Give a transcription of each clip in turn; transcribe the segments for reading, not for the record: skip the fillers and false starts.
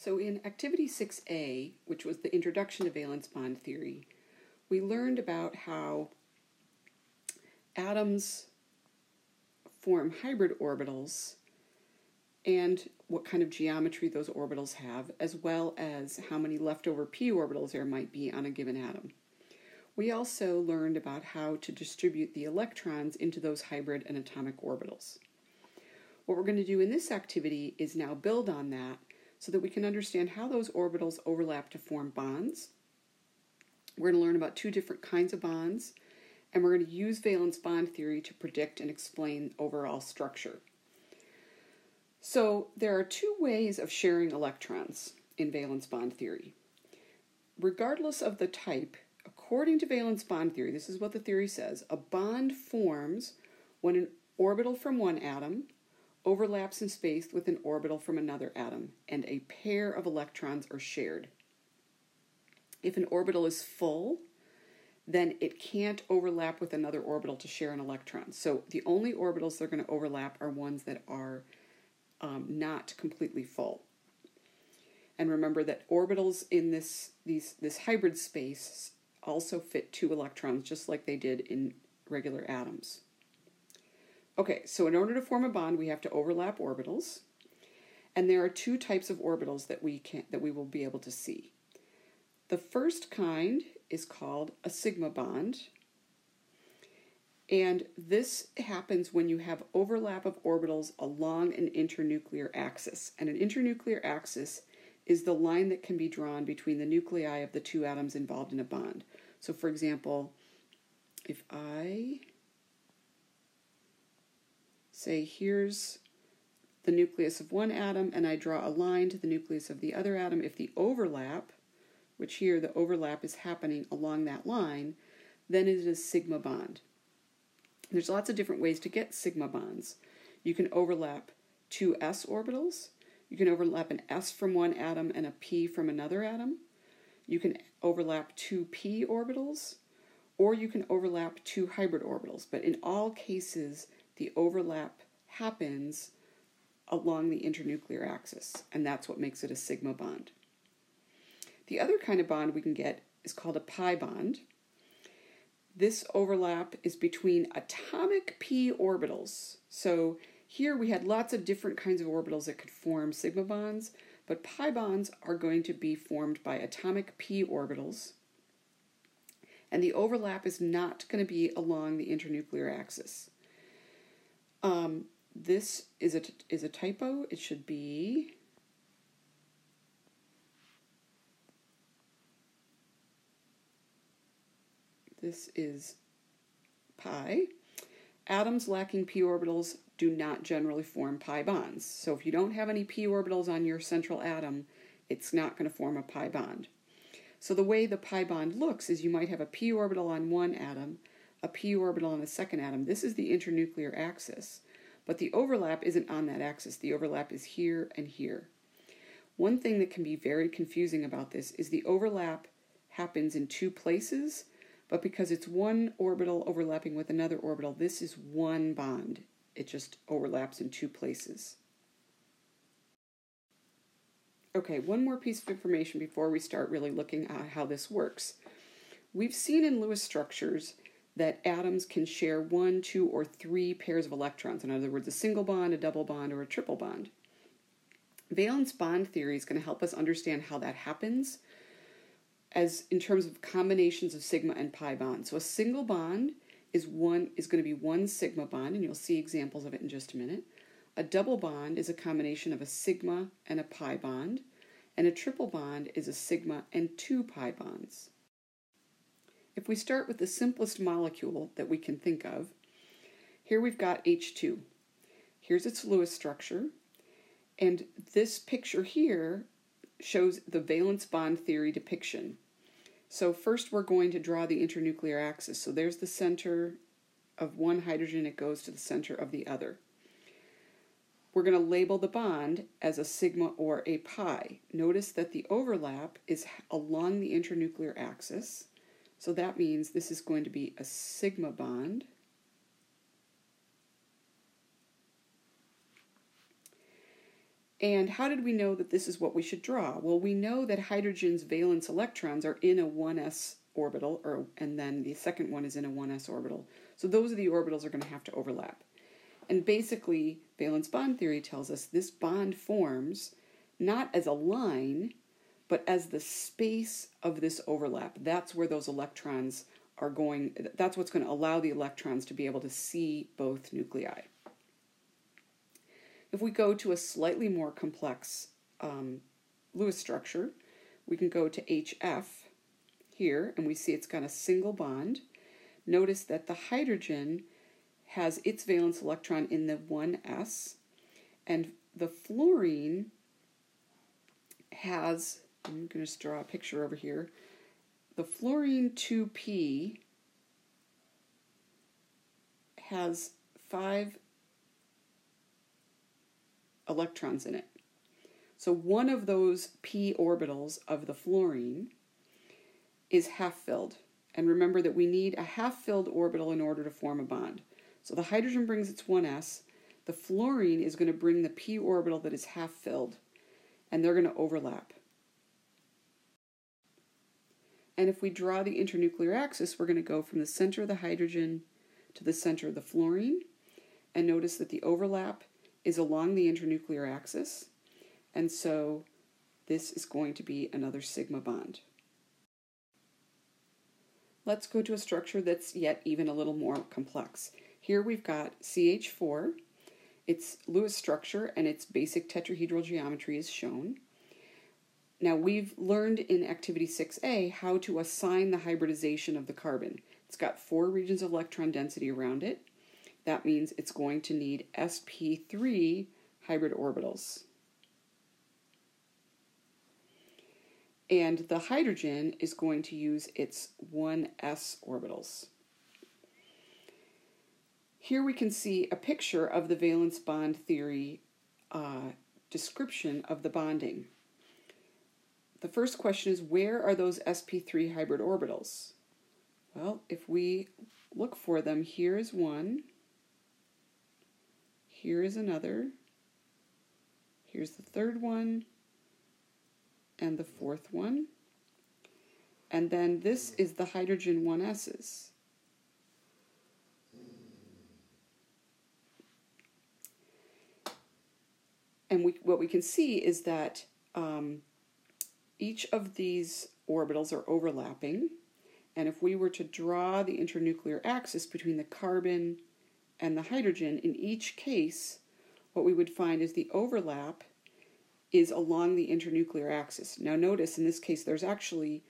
So in Activity 6A, which was the introduction to valence bond theory, we learned about how atoms form hybrid orbitals and what kind of geometry those orbitals have, as well as how many leftover p orbitals there might be on a given atom. We also learned about how to distribute the electrons into those hybrid and atomic orbitals. What we're going to do in this activity is now build on that so that we can understand how those orbitals overlap to form bonds. We're going to learn about two different kinds of bonds, and we're going to use valence bond theory to predict and explain overall structure. So there are two ways of sharing electrons in valence bond theory. Regardless of the type, according to valence bond theory, this is what the theory says, a bond forms when an orbital from one atom overlaps in space with an orbital from another atom, and a pair of electrons are shared. If an orbital is full, then it can't overlap with another orbital to share an electron. So the only orbitals that are going to overlap are ones that are not completely full. And remember that orbitals in this hybrid space also fit two electrons, just like they did in regular atoms. Okay, so in order to form a bond, we have to overlap orbitals, and there are two types of orbitals that we will be able to see. The first kind is called a sigma bond, and this happens when you have overlap of orbitals along an internuclear axis. And an internuclear axis is the line that can be drawn between the nuclei of the two atoms involved in a bond. So for example, if I say here's the nucleus of one atom and I draw a line to the nucleus of the other atom, if the overlap, which here the overlap is happening along that line, then it is a sigma bond. There's lots of different ways to get sigma bonds. You can overlap two s orbitals. You can overlap an s from one atom and a p from another atom. You can overlap two p orbitals, or you can overlap two hybrid orbitals. But in all cases, the overlap happens along the internuclear axis, and that's what makes it a sigma bond. The other kind of bond we can get is called a pi bond. This overlap is between atomic p orbitals. So here we had lots of different kinds of orbitals that could form sigma bonds, but pi bonds are going to be formed by atomic p orbitals, and the overlap is not going to be along the internuclear axis. This is a typo. It should be this is pi. Atoms lacking p orbitals do not generally form pi bonds. So if you don't have any p orbitals on your central atom, it's not going to form a pi bond. So the way the pi bond looks is you might have a p orbital on one atom, a p orbital on the second atom. This is the internuclear axis, but the overlap isn't on that axis. The overlap is here and here. One thing that can be very confusing about this is the overlap happens in two places, but because it's one orbital overlapping with another orbital, this is one bond. It just overlaps in two places. Okay, one more piece of information before we start really looking at how this works. We've seen in Lewis structures that atoms can share one, two, or three pairs of electrons. In other words, a single bond, a double bond, or a triple bond. Valence bond theory is going to help us understand how that happens as in terms of combinations of sigma and pi bonds. So a single bond is going to be one sigma bond, and you'll see examples of it in just a minute. A double bond is a combination of a sigma and a pi bond, and a triple bond is a sigma and two pi bonds. If we start with the simplest molecule that we can think of, here we've got H2. Here's its Lewis structure, and this picture here shows the valence bond theory depiction. So first we're going to draw the internuclear axis. So there's the center of one hydrogen, it goes to the center of the other. We're going to label the bond as a sigma or a pi. Notice that the overlap is along the internuclear axis. So that means this is going to be a sigma bond. And how did we know that this is what we should draw? Well, we know that hydrogen's valence electrons are in a 1s orbital, and then the second one is in a 1s orbital. So those are the orbitals are going to have to overlap. And basically, valence bond theory tells us this bond forms not as a line, but as the space of this overlap. That's where those electrons are going, that's what's going to allow the electrons to be able to see both nuclei. If we go to a slightly more complex Lewis structure, we can go to HF here, and we see it's got a single bond. Notice that the hydrogen has its valence electron in the 1s, and the fluorine has, I'm going to just draw a picture over here, the fluorine 2p has 5 electrons in it. So one of those p orbitals of the fluorine is half-filled. And remember that we need a half-filled orbital in order to form a bond. So the hydrogen brings its 1s, the fluorine is going to bring the p orbital that is half-filled, and they're going to overlap. And if we draw the internuclear axis, we're going to go from the center of the hydrogen to the center of the fluorine, and notice that the overlap is along the internuclear axis, and so this is going to be another sigma bond. Let's go to a structure that's yet even a little more complex. Here we've got CH4, its Lewis structure and its basic tetrahedral geometry is shown. Now we've learned in activity 6a how to assign the hybridization of the carbon. It's got 4 regions of electron density around it. That means it's going to need sp3 hybrid orbitals. And the hydrogen is going to use its 1s orbitals. Here we can see a picture of the valence bond theory description of the bonding. The first question is, where are those sp3 hybrid orbitals? Well, if we look for them, here is one, here is another, here's the third one, and the fourth one, and then this is the hydrogen 1s's. And what we can see is that each of these orbitals are overlapping, and if we were to draw the internuclear axis between the carbon and the hydrogen, in each case, what we would find is the overlap is along the internuclear axis. Now notice, in this case, there's actually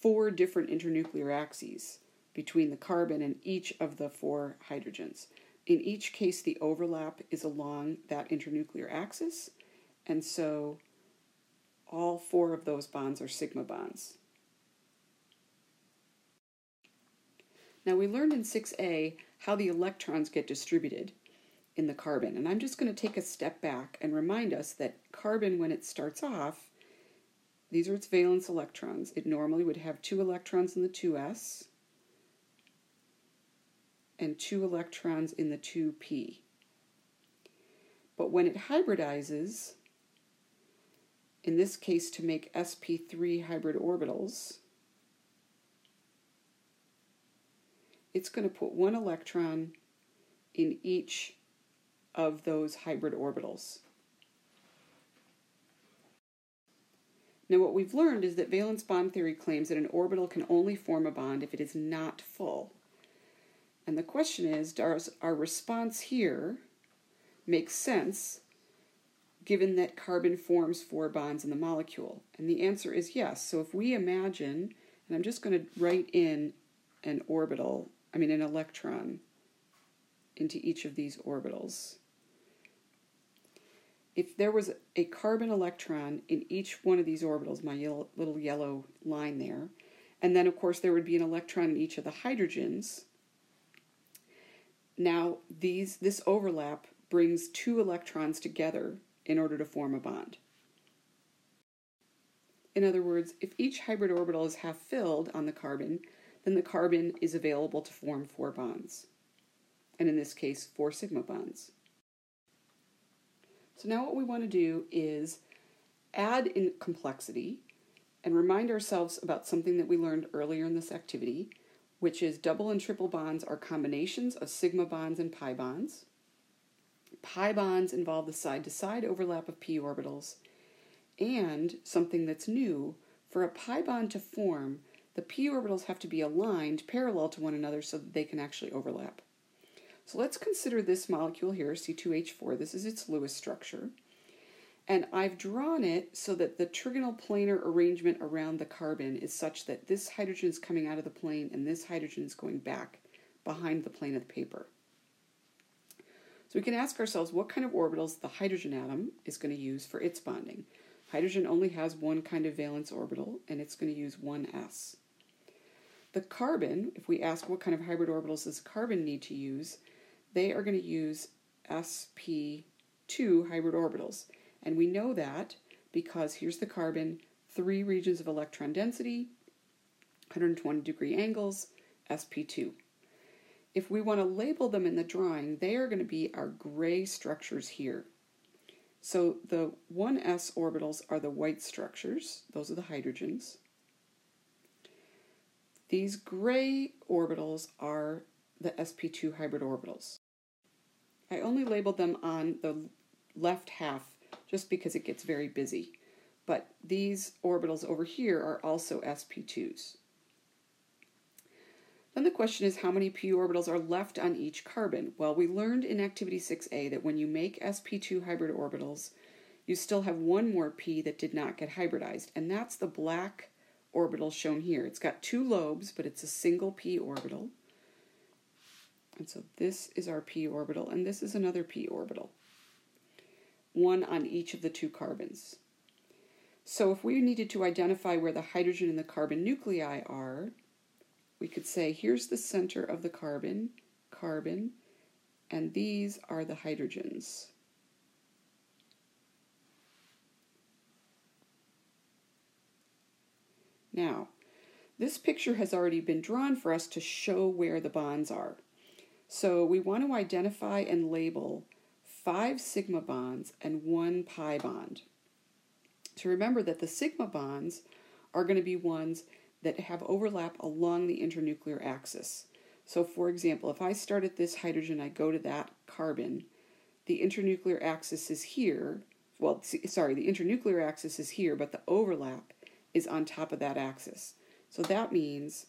4 different internuclear axes between the carbon and each of the 4 hydrogens. In each case, the overlap is along that internuclear axis, and so all 4 of those bonds are sigma bonds. Now we learned in 6a how the electrons get distributed in the carbon, and I'm just going to take a step back and remind us that carbon, when it starts off, these are its valence electrons. It normally would have 2 electrons in the 2s and 2 electrons in the 2p. But when it hybridizes, in this case to make sp3 hybrid orbitals, it's going to put 1 electron in each of those hybrid orbitals. Now what we've learned is that valence bond theory claims that an orbital can only form a bond if it is not full. And the question is, does our response here make sense given that carbon forms 4 bonds in the molecule? And the answer is yes. So if we imagine, and I'm just going to write in an electron into each of these orbitals. If there was a carbon electron in each one of these orbitals, my little yellow line there, and then of course there would be an electron in each of the hydrogens, now this overlap brings 2 electrons together in order to form a bond. In other words, if each hybrid orbital is half filled on the carbon, then the carbon is available to form 4 bonds, and in this case 4 sigma bonds. So now what we want to do is add in complexity and remind ourselves about something that we learned earlier in this activity, which is double and triple bonds are combinations of sigma bonds and pi bonds. Pi bonds involve the side-to-side overlap of p orbitals, and something that's new, for a pi bond to form, the p orbitals have to be aligned parallel to one another so that they can actually overlap. So let's consider this molecule here, C2H4. This is its Lewis structure. And I've drawn it so that the trigonal planar arrangement around the carbon is such that this hydrogen is coming out of the plane and this hydrogen is going back behind the plane of the paper. So we can ask ourselves what kind of orbitals the hydrogen atom is going to use for its bonding. Hydrogen only has one kind of valence orbital, and it's going to use 1s. The carbon, if we ask what kind of hybrid orbitals does carbon need to use, they are going to use sp2 hybrid orbitals. And we know that because here's the carbon, 3 regions of electron density, 120-degree angles, sp2. If we want to label them in the drawing, they are going to be our gray structures here. So the 1s orbitals are the white structures. Those are the hydrogens. These gray orbitals are the sp2 hybrid orbitals. I only labeled them on the left half just because it gets very busy. But these orbitals over here are also sp2s. Then the question is how many p orbitals are left on each carbon? Well, we learned in activity 6a that when you make sp2 hybrid orbitals, you still have one more p that did not get hybridized, and that's the black orbital shown here. It's got 2 lobes, but it's a single p orbital. And so this is our p orbital, and this is another p orbital. One on each of the 2 carbons. So if we needed to identify where the hydrogen and the carbon nuclei are, we could say here's the center of the carbon, carbon, and these are the hydrogens. Now, this picture has already been drawn for us to show where the bonds are. So we want to identify and label 5 sigma bonds and 1 pi bond. So remember that the sigma bonds are going to be ones that have overlap along the internuclear axis. So for example, if I start at this hydrogen, I go to that carbon, the internuclear axis is here. Well, sorry, the internuclear axis is here, but the overlap is on top of that axis. So that means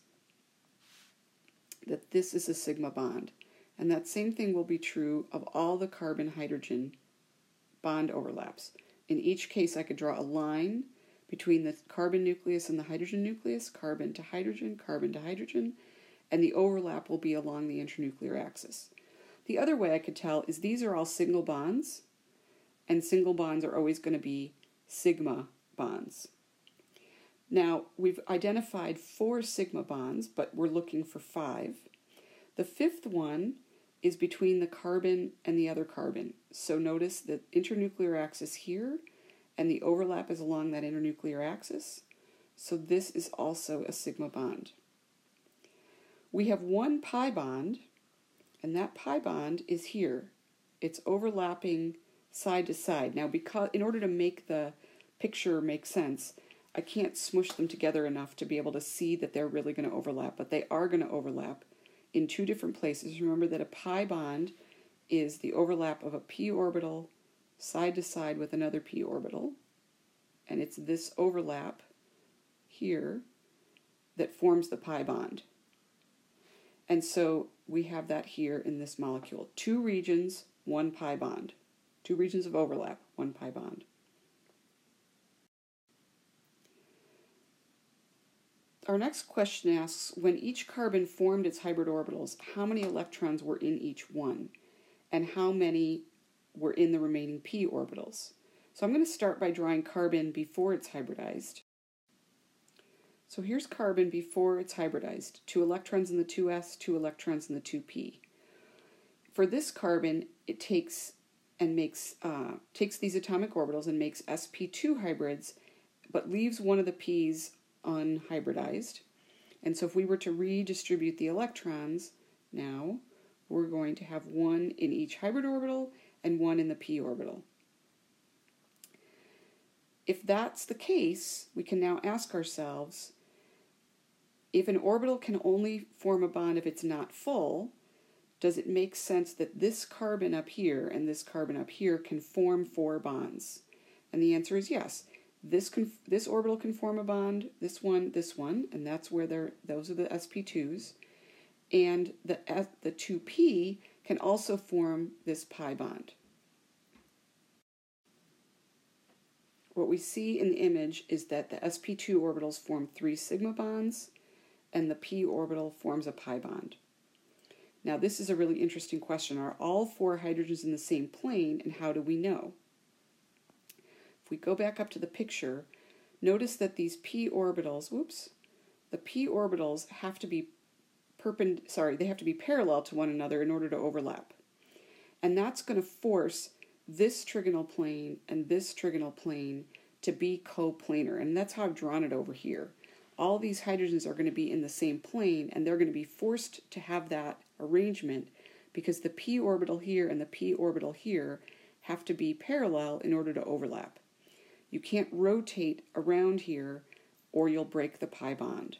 that this is a sigma bond. And that same thing will be true of all the carbon-hydrogen bond overlaps. In each case, I could draw a line between the carbon nucleus and the hydrogen nucleus, carbon to hydrogen, and the overlap will be along the internuclear axis. The other way I could tell is these are all single bonds, and single bonds are always going to be sigma bonds. Now, we've identified 4 sigma bonds, but we're looking for 5. The 5th one is between the carbon and the other carbon. So notice the internuclear axis here, and the overlap is along that internuclear axis. So this is also a sigma bond. We have 1 pi bond, and that pi bond is here. It's overlapping side to side. Now, because in order to make the picture make sense, I can't smush them together enough to be able to see that they're really going to overlap, but they are going to overlap in 2 different places. Remember that a pi bond is the overlap of a p orbital side to side with another p orbital, and it's this overlap here that forms the pi bond. And so we have that here in this molecule. 2 regions, 1 pi bond. 2 regions of overlap, 1 pi bond. Our next question asks, when each carbon formed its hybrid orbitals, how many electrons were in each one? And how many were in the remaining p orbitals? So I'm going to start by drawing carbon before it's hybridized. So here's carbon before it's hybridized. 2 electrons in the 2s, 2 electrons in the 2p. For this carbon, it takes these atomic orbitals and makes sp2 hybrids, but leaves one of the p's unhybridized. And so if we were to redistribute the electrons, now we're going to have 1 in each hybrid orbital and 1 in the p orbital. if that's the case, we can now ask ourselves, if an orbital can only form a bond if it's not full, does it make sense that this carbon up here and this carbon up here can form 4 bonds? And the answer is yes. This orbital can form a bond, this one, and that's where those are the sp2s. And the 2p can also form this pi bond. What we see in the image is that the sp2 orbitals form 3 sigma bonds, and the p orbital forms a pi bond. Now, this is a really interesting question. Are all 4 hydrogens in the same plane, and how do we know? If we go back up to the picture, notice that these p orbitals, the p orbitals have to be they have to be parallel to one another in order to overlap. And that's going to force this trigonal plane and this trigonal plane to be coplanar, and that's how I've drawn it over here. All these hydrogens are going to be in the same plane, and they're going to be forced to have that arrangement because the p orbital here and the p orbital here have to be parallel in order to overlap. You can't rotate around here or you'll break the pi bond.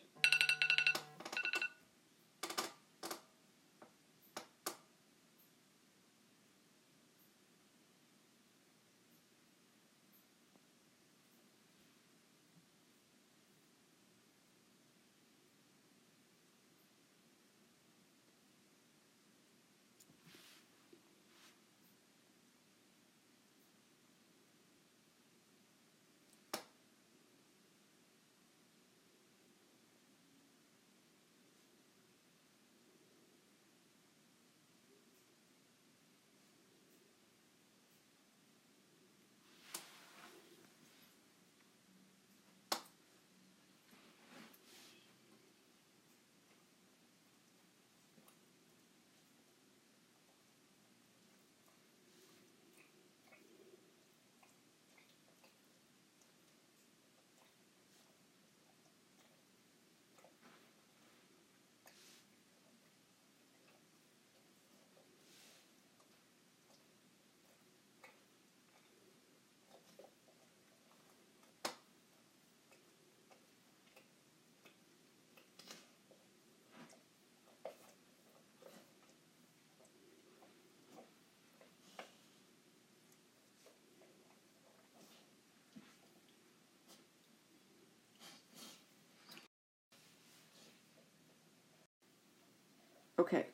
Okay,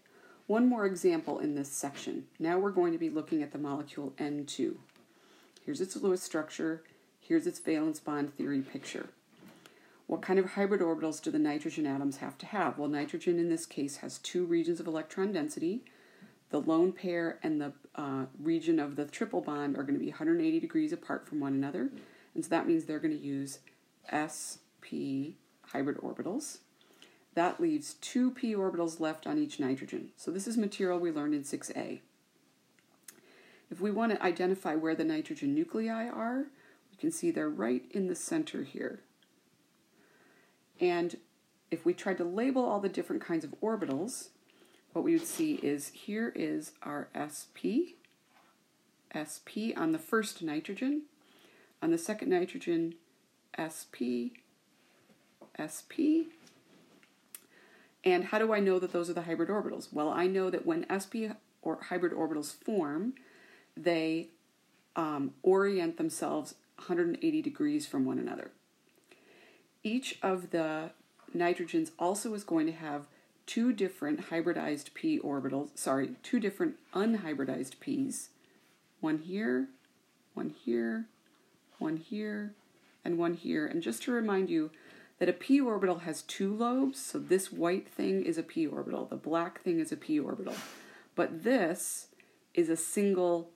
one more example in this section. Now we're going to be looking at the molecule N2. Here's its Lewis structure. Here's its valence bond theory picture. What kind of hybrid orbitals do the nitrogen atoms have to have? Well, nitrogen in this case has 2 regions of electron density. The lone pair and the region of the triple bond are going to be 180 degrees apart from one another. And so that means they're going to use sp hybrid orbitals. That leaves 2 p orbitals left on each nitrogen. So this is material we learned in 6a. If we want to identify where the nitrogen nuclei are, we can see they're right in the center here. And if we tried to label all the different kinds of orbitals, what we would see is here is our sp on the first nitrogen. On the second nitrogen, sp. And how do I know that those are the hybrid orbitals? Well, I know that when sp or hybrid orbitals form, they orient themselves 180 degrees from one another. Each of the nitrogens also is going to have 2 different hybridized p orbitals, 2 different unhybridized p's. One here, one here, one here, and one here. And just to remind you that a p orbital has 2 lobes, so this white thing is a p orbital, the black thing is a p orbital. But this is a single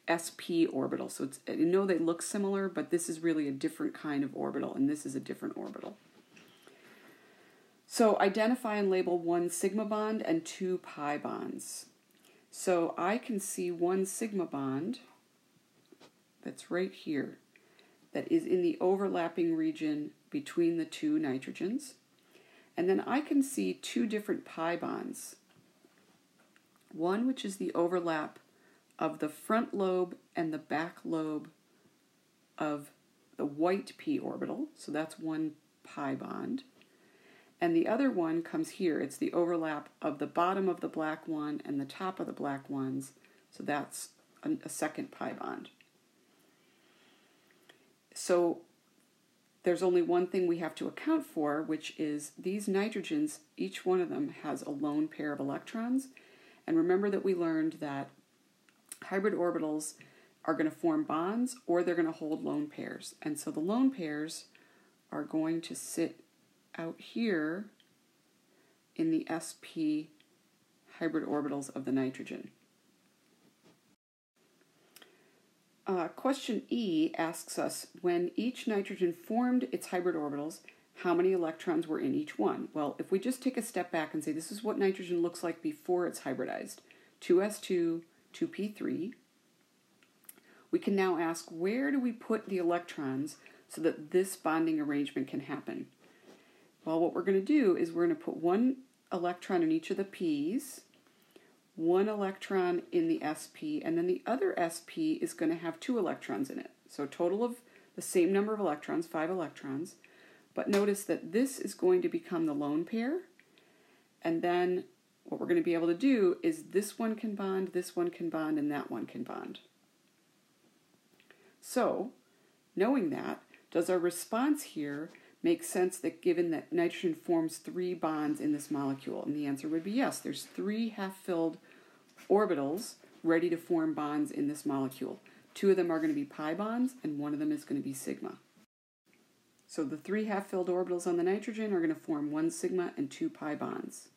sp orbital. So it's, you know, they look similar, but this is really a different kind of orbital, and this is a different orbital. So identify and label 1 sigma bond and 2 pi bonds. So I can see 1 sigma bond that's right here that is in the overlapping region between the 2 nitrogens. And then I can see 2 different pi bonds. One which is the overlap of the front lobe and the back lobe of the white p orbital, so that's one pi bond. And the other one comes here. It's the overlap of the bottom of the black one and the top of the black ones, so that's a second pi bond. So there's only one thing we have to account for, which is these nitrogens, each one of them has a lone pair of electrons. And remember that we learned that hybrid orbitals are going to form bonds or they're going to hold lone pairs. And so the lone pairs are going to sit out here in the sp hybrid orbitals of the nitrogen. Question E asks us, when each nitrogen formed its hybrid orbitals, how many electrons were in each one? Well, if we just take a step back and say this is what nitrogen looks like before it's hybridized, 2s2, 2p3, we can now ask, where do we put the electrons so that this bonding arrangement can happen? Well, what we're going to do is we're going to put one electron in each of the p's, one electron in the sp, and then the other sp is going to have 2 electrons in it. So a total of the same number of electrons, 5 electrons. But notice that this is going to become the lone pair, and then what we're going to be able to do is this one can bond, and that one can bond. So, knowing that, does our response here make sense that given that nitrogen forms 3 bonds in this molecule? And the answer would be yes. There's 3 half-filled orbitals ready to form bonds in this molecule. 2 of them are going to be pi bonds, and 1 of them is going to be sigma. So the 3 half-filled orbitals on the nitrogen are going to form 1 sigma and 2 pi bonds.